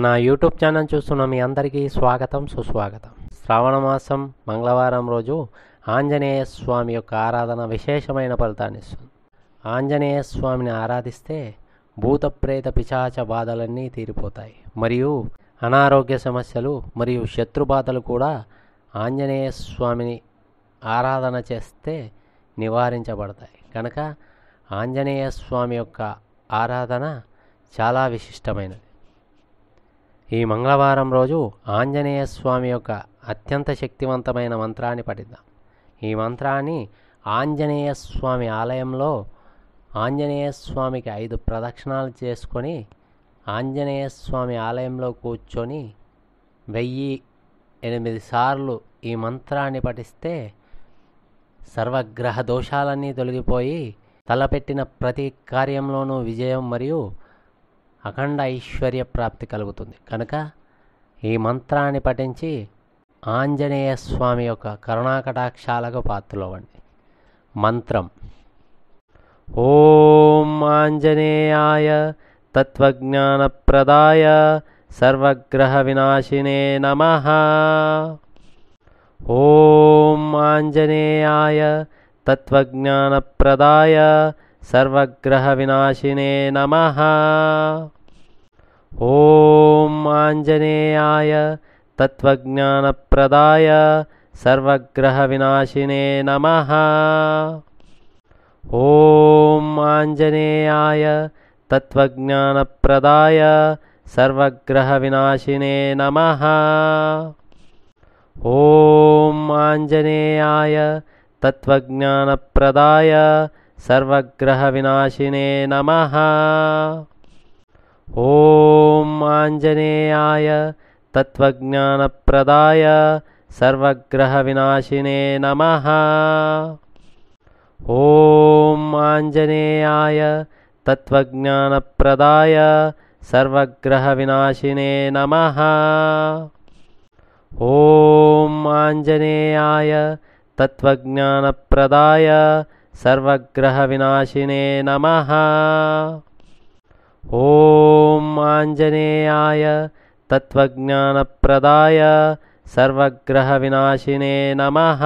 నా YouTube channel చూస్తున్న మీ అందరికీ స్వాగతం సుస్వాగతం. శ్రావణ మాసం మంగళవారం రోజు ఆంజనేయ స్వామి యొక్క ఆరాధన విశేషమైన ఫలితాన్ని ఇస్తుంది. ఆంజనేయ స్వామిని ఆరాధిస్తే భూత ప్రేత పిశాచ బాధలన్నీ తీరిపోతాయి మరియు అనారోగ్య సమస్యలు మరియు శత్రు బాధలు కూడా ఆంజనేయ స్వామిని ఆరాధన చేస్తే నివారించబడతాయి. కనుక ఆంజనేయ స్వామి యొక్క ఆరాధన చాలా విశిష్టమైనది. ఈ మంగళవారం రోజు ఆంజనేయ స్వామి యొక్క అత్యంత శక్తివంతమైన మంత్రాన్ని పఠిద్దాం. ఈ మంత్రాన్ని ఆంజనేయ స్వామి ఆలయంలో ఆంజనేయ స్వామికి 5 ప్రదక్షిణాలు చేసుకొని ఆంజనేయ స్వామి ఆలయంలో కూర్చొని 1008 సార్లు ఈ మంత్రాన్ని పఠిస్తే సర్వగ్రహ దోషాలన్నీ తొలగిపోయి తలపెట్టిన ప్రతి కార్యంలోనూ విజయం మరియు అఖండ ఐశ్వర్య ప్రాప్తి కలుగుతుంది. కనుక ఈ మంత్రాన్ని పఠించి ఆంజనేయ స్వామి యొక్క కరుణాకటాక్షాలకు పాత్రలవ్వండి. మంత్రం: ఓం ఆంజనేయాయ తత్వజ్ఞానప్రదాయ సర్వగ్రహ వినాశినే నమః. ఓం ఆంజనేయాయ తత్వజ్ఞానప్రదాయ సర్వగ్రహ వినాశినే నమః. ఓం ఆంజనేయాయ తత్వజ్ఞానప్రదాయ సర్వగ్రహ వినాశినే నమః. ఓం ఆంజనేయాయ తత్వజ్ఞానప్రదాయ సర్వగ్రహ వినాశినే నమః. ఓం ఆంజనేయాయ తత్వజ్ఞానప్రదాయ సర్వగ్రహ వినాశినే నమః. ఓం ఆంజనేయాయ తత్వజ్ఞానప్రదాయ సర్వగ్రహ వినాశినే నమః. ఓం ఆంజనేయాయ తత్వజ్ఞానప్రదాయ సర్వగ్రహ వినాశినే నమః. ఓం ఆంజనేయాయ తత్వజ్ఞానప్రదాయ సర్వగ్రహ వినాశినే నమః. ఓం ఆంజనేయాయ తత్వజ్ఞానప్రదాయ సర్వగ్రహ వినాశినే నమః.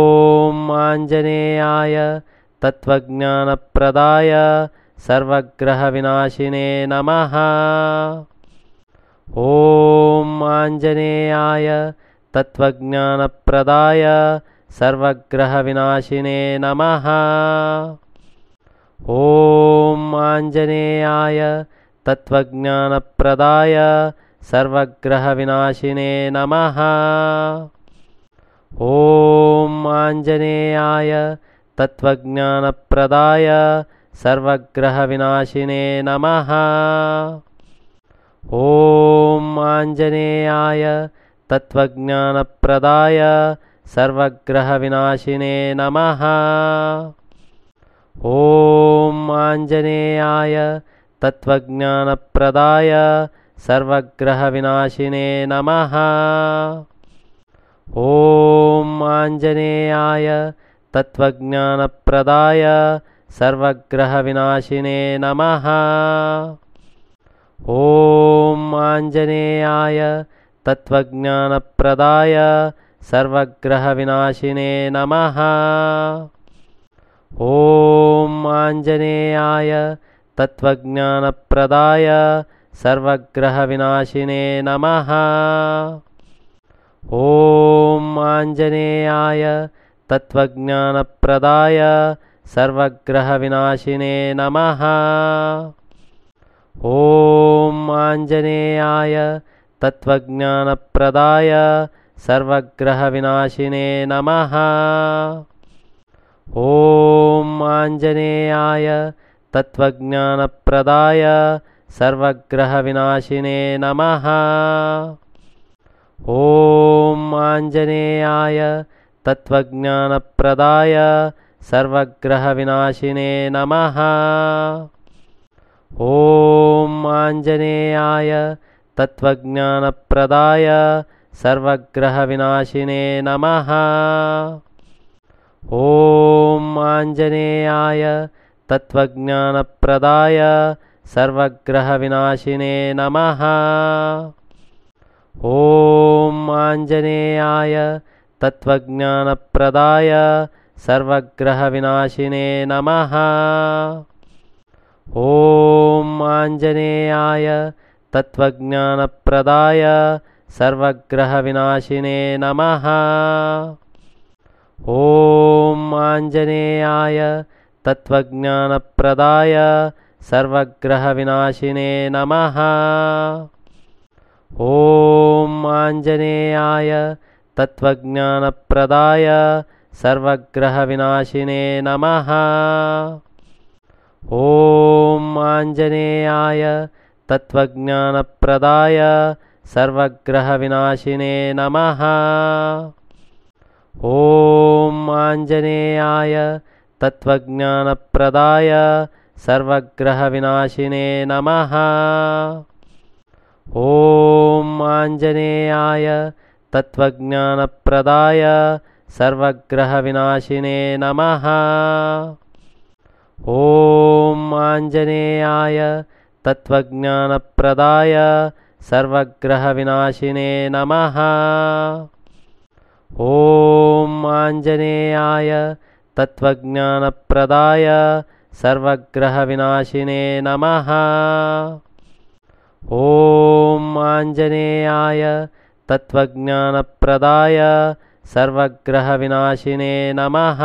ఓం ఆంజనేయాయ తత్వజ్ఞానప్రదాయ సర్వగ్రహ వినాశినే నమః. ఓం ఆంజనేయాయ తత్వజ్ఞానప్రదాయ సర్వగ్రహ వినాశినే నమః. ఓం ఆంజనేయాయ తత్వజ్ఞానప్రదాయ సర్వగ్రహ వినాశినే నమః. ఓం ఆంజనేయాయ తత్వజ్ఞానప్రదాయ సర్వగ్రహ వినాశినే నమః. ఓం ఆంజనేయాయ తత్వజ్ఞానప్రదాయ సర్వగ్రహ వినాశినే నమః. ఓం ఆంజనేయాయ తత్వజ్ఞానప్రదాయ సర్వగ్రహ వినాశినే నమః. ఓం ఆంజనేయాయ తత్వజ్ఞానప్రదాయ సర్వగ్రహ వినాశినే నమః. ఓం ఆంజనేయాయ తత్వజ్ఞానప్రదాయ సర్వగ్రహ వినాశినే నమః. ఓం ఆంజనేయాయ తత్వజ్ఞానప్రదాయ సర్వగ్రహ వినాశినే నమః. ఓం ఆంజనేయాయ తత్వజ్ఞానప్రదాయ సర్వగ్రహ వినాశినే నమః. ఓం ఆంజనేయాయ తత్వజ్ఞానప్రదాయ సర్వగ్రహ వినాశినే నమః. ఓం ఆంజనేయాయ తత్వజ్ఞానప్రదాయ సర్వగ్రహ వినాశినే నమః. ఓం ఆంజనేయాయ తత్వజ్ఞానప్రదాయ సర్వగ్రహ వినాశినే నమః. ఓం ఆంజనేయాయ తత్వజ్ఞానప్రదాయ సర్వగ్రహ వినాశినే నమః. ఓం ఆంజనేయాయ తత్వజ్ఞానప్రదాయ सर्वग्रहविनाशिने नमः। ॐ आञ्जनेयाय तत्त्वज्ञानप्रदाय सर्वग्रहविनाशिने नमः। ॐ आञ्जनेयाय तत्त्वज्ञानप्रदाय सर्वग्रहविनाशिने नमः। ॐ आञ्जनेयाय तत्त्वज्ञानप्रदाय सर्वग्रहविनाशिने नमः। ॐ आञ्जनेयाय तत्त्वज्ञानप्रदाय सर्वग्रहविनाशिने नमः। ॐ आञ्जनेयाय तत्त्वज्ञानप्रदाय सर्वग्रहविनाशिने नमः। ॐ आञ्जनेयाय तत्त्वज्ञानप्रदाय सर्वग्रहविनाशिने नमः। ॐ आञ्जनेयाय तत्त्वज्ञानप्रदाय सर्वग्रहविनाशिने नमः। ॐ आञ्जनेयाय तत्त्वज्ञानप्रदाय सर्वग्रहविनाशिने नमः। ॐ आञ्जनेयाय तत्त्वज्ञानप्रदाय सर्वग्रहविनाशिने नमः। ॐ आञ्जनेयाय तत्त्वज्ञानप्रदाय सर्वग्रहविनाशिने नमः।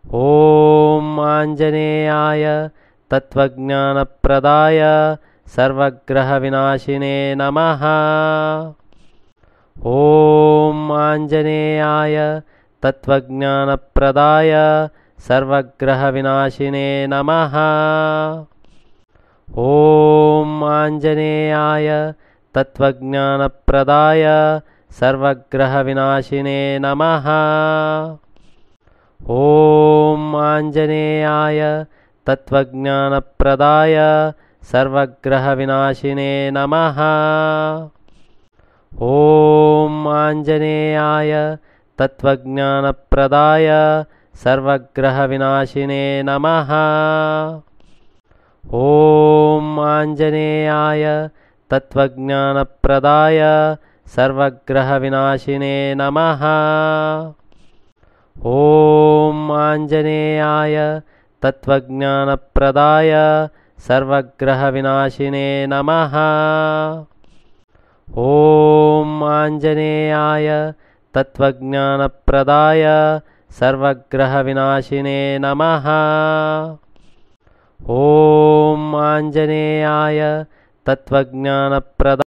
ॐ आञ्जनेयाय तत्त्वज्ञानप्रदाय सर्वग्रहविनाशिने नमः। ॐ आञ्जनेयाय तत्त्वज्ञानप्रदाय सर्वग्रहविनाशिने नमः। ॐ आञ्जनेयाय तत्त्वज्ञानप्रदाय सर्वग्रहविनाशिने नमः। ॐ आञ्जनेयाय तत्त्वज्ञानप्रदाय सर्वग्रहविनाशिने नमः। ॐ आञ्जनेयाय तत्त्वज्ञानप्रदाय सर्वग्रहविनाशिने नमः। ॐ आञ्जनेयाय तत्त्वज्ञानप्रदाय सर्वग्रहविनाशिने नमः। ॐ आञ्जनेयाय तत्त्वज्ञानप्रदाय सर्वग्रहविनाशिने नमः। ॐ आञ्जनेयाय तत्त्वज्ञानप्रदाय सर्वग्रहविनाशिने नमः। ॐ आञ्जनेयाय तत्त्वज्ञानप्रदाय